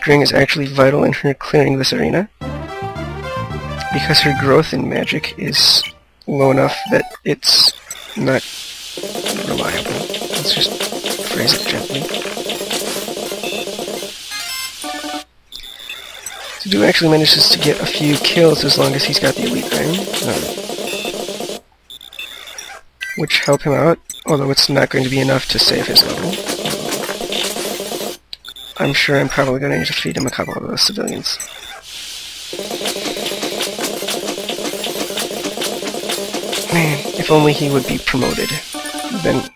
magic ring is actually vital in her clearing this arena, because her growth in magic is low enough that it's not reliable. Let's just phrase it gently. Sudo actually manages to get a few kills as long as he's got the elite ring, which help him out, although it's not going to be enough to save his level. I'm sure I'm probably going to need to feed him a couple of those civilians. Man, if only he would be promoted. Then,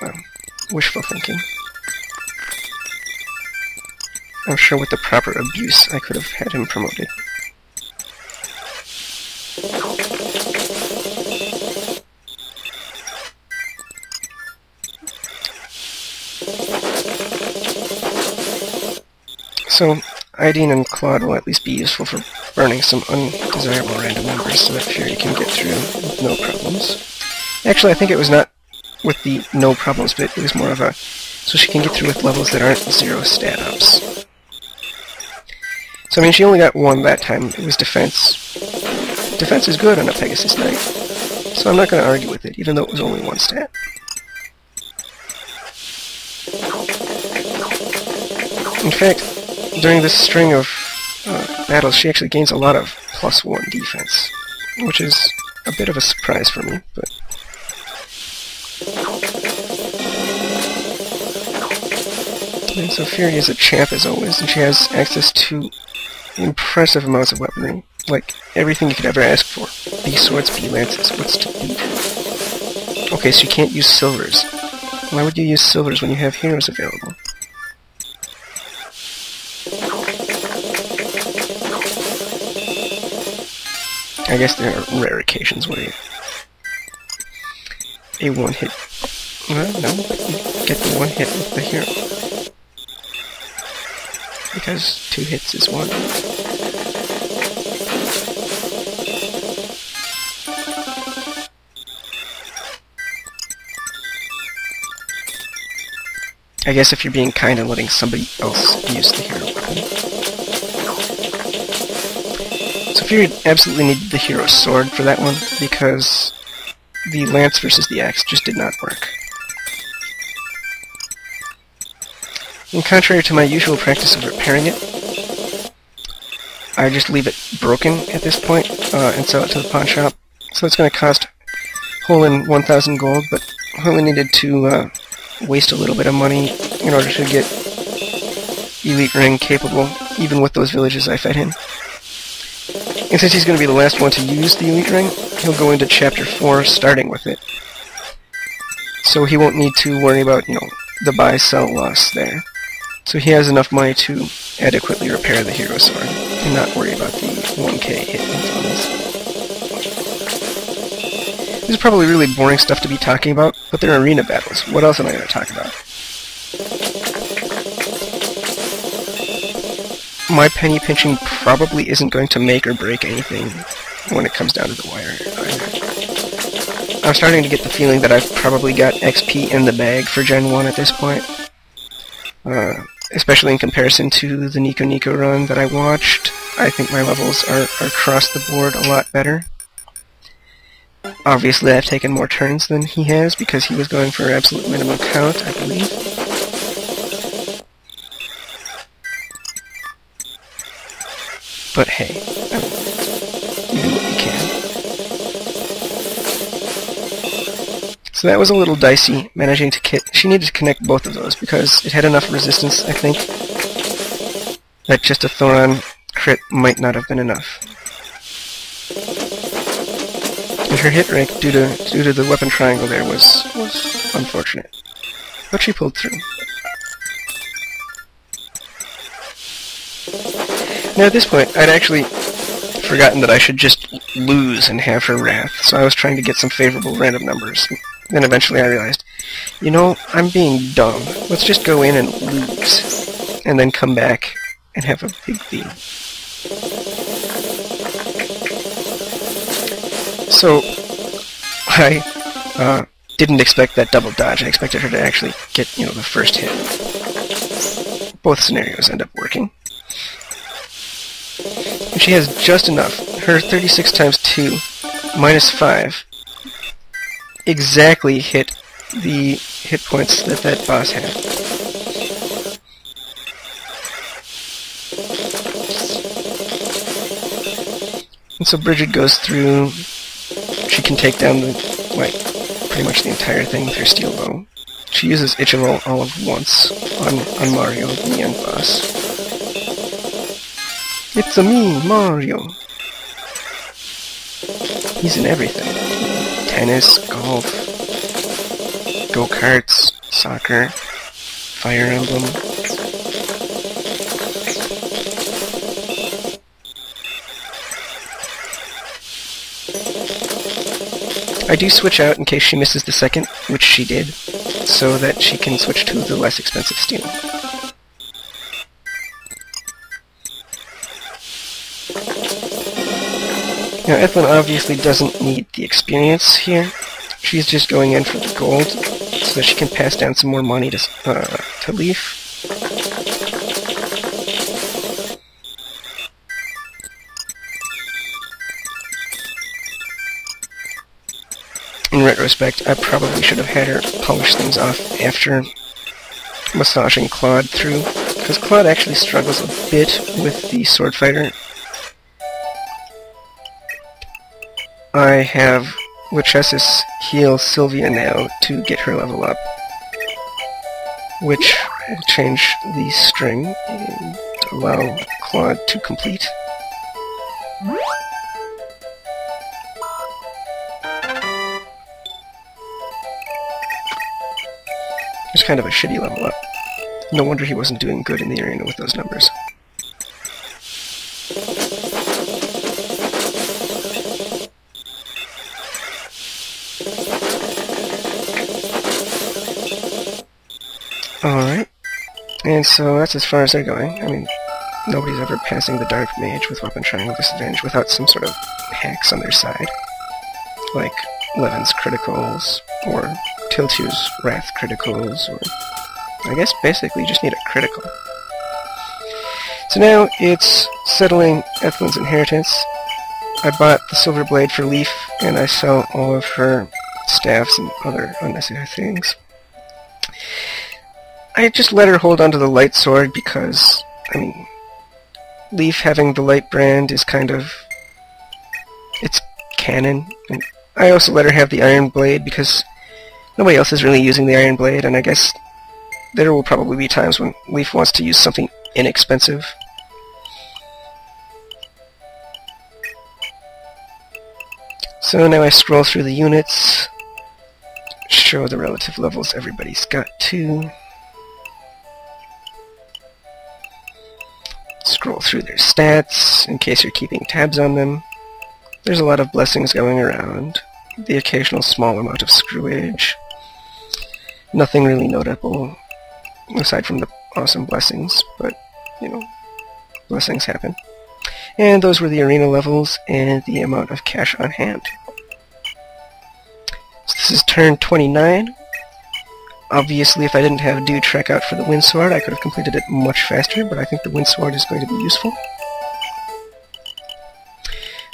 well, wishful thinking. I'm sure with the proper abuse I could have had him promoted. So, Ideen and Claude will at least be useful for burning some undesirable random numbers so that Fury can get through with no problems. Actually, I think it was not with the no problems bit, it was more of a so she can get through with levels that aren't 0 stat ups. So I mean, she only got 1 that time. It was defense. Defense is good on a Pegasus Knight, so I'm not going to argue with it, even though it was only 1 stat. In fact, during this string of battles, she actually gains a lot of +1 defense, which is a bit of a surprise for me, but... And so Fury is a champ as always, and she has access to impressive amounts of weaponry, like everything you could ever ask for. B swords, B lances, what's to beat? Okay, so you can't use silvers. Why would you use silvers when you have heroes available? I guess there are rare occasions where a one-hit... Well, no, but you get the one hit with the hero. Because 2 hits is 1. I guess if you're being kind and letting somebody else use the hero weapon. So Fury absolutely needed the hero sword for that one, because the lance versus the axe just did not work. And contrary to my usual practice of repairing it, I just leave it broken at this point and sell it to the pawn shop. So it's going to cost whole in 1,000 gold, but I only needed to waste a little bit of money in order to get Elite Ring capable, even with those villages I fed him. And since he's going to be the last one to use the Elite Ring, he'll go into Chapter 4 starting with it. So he won't need to worry about, the buy-sell loss there. So he has enough money to adequately repair the hero sword and not worry about the 1k hit influence. This is probably really boring stuff to be talking about, but they're arena battles. What else am I going to talk about? My penny pinching probably isn't going to make or break anything when it comes down to the wire either. I'm starting to get the feeling that I've probably got XP in the bag for Gen 1 at this point. Especially in comparison to the Nico run that I watched. I think my levels are across the board a lot better. Obviously I've taken more turns than he has because he was going for absolute minimum count, I believe. But hey, you do what you can. So that was a little dicey, managing to she needed to connect both of those, because it had enough resistance, I think, that just a Thoron crit might not have been enough. And her hit rate, due to the weapon triangle there, was unfortunate. But she pulled through. Now at this point, I'd actually forgotten that I should just lose and have her wrath, so I was trying to get some favorable random numbers. Then eventually I realized, I'm being dumb. Let's just go in and lose, and then come back and have a big V. So, I didn't expect that double dodge. I expected her to actually get, the first hit. both scenarios end up working. And she has just enough. Her 36 times 2 minus 5 exactly hit the hit points that that boss had. And so Bridget goes through. She can take down pretty much the entire thing with her steel bow. She uses each of all of once on Mario, the young boss. It's a me, Mario. He's in everything. Tennis, golf, go-karts, soccer, Fire Emblem. I do switch out in case she misses the second, which she did, so that she can switch to the less expensive steel. Now, Ethlyn obviously doesn't need the experience here. She's just going in for the gold, so that she can pass down some more money to Leaf. In retrospect, I probably should have had her polish things off after massaging Claude through, because Claude actually struggles a bit with the sword fighter. I have Lachesis heal Sylvia now to get her level up, which will change the string and allow Claude to complete. It's kind of a shitty level up. No wonder he wasn't doing good in the arena with those numbers. Alright. And so that's as far as they're going. I mean, nobody's ever passing the Dark Mage with Weapon Triangle Disadvantage without some sort of hacks on their side. Like Levin's criticals, or Tiltu's Wrath criticals, or I guess basically you just need a critical. So now it's settling Ethlyn's inheritance. I bought the Silver Blade for Leaf, and I sell all of her staffs and other unnecessary things. I just let her hold onto the light sword because, I mean, Leaf having the light brand is kind of, it's canon. And I also let her have the Iron Blade because nobody else is really using the Iron Blade, and I guess there will probably be times when Leaf wants to use something inexpensive. So now I scroll through the units, show the relative levels everybody's got to, scroll through their stats in case you're keeping tabs on them. There's a lot of blessings going around, the occasional small amount of screwage. Nothing really notable, aside from the awesome blessings, but, you know, blessings happen. And those were the arena levels and the amount of cash on hand. So this is turn 29. Obviously, if I didn't have Dew Trek out for the Wind Sword, I could have completed it much faster, but I think the Wind Sword is going to be useful.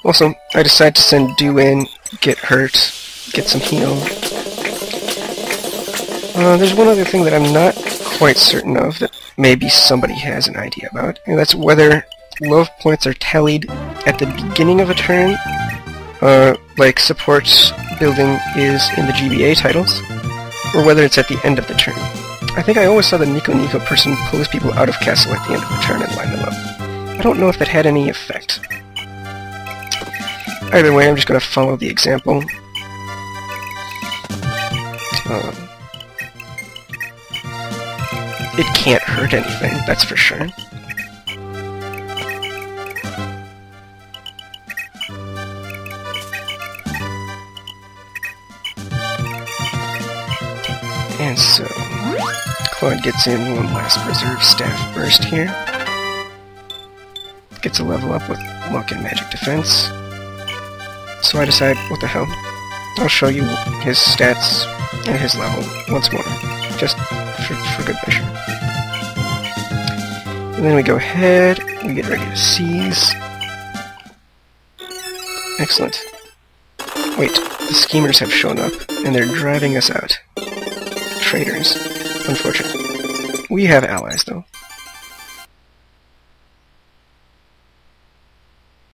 Also, I decided to send Dew in, get hurt, get some heal. There's one other thing that I'm not quite certain of that maybe somebody has an idea about, and that's whether love points are tallied at the beginning of a turn, like support building is in the GBA titles, or whether it's at the end of the turn. I think I always saw the Nico Nico person pulls people out of castle at the end of the turn and line them up. I don't know if that had any effect. Either way, I'm just going to follow the example. It can't hurt anything, that's for sure. And so, Claude gets in one last Reserve Staff Burst here. Gets a level up with Luck and Magic Defense. So I decide, what the hell, I'll show you his stats and his level once more, just for good measure. And then we go ahead, we get ready to seize. Excellent. Wait, the schemers have shown up, and they're driving us out. Traitors. Unfortunate. We have allies, though.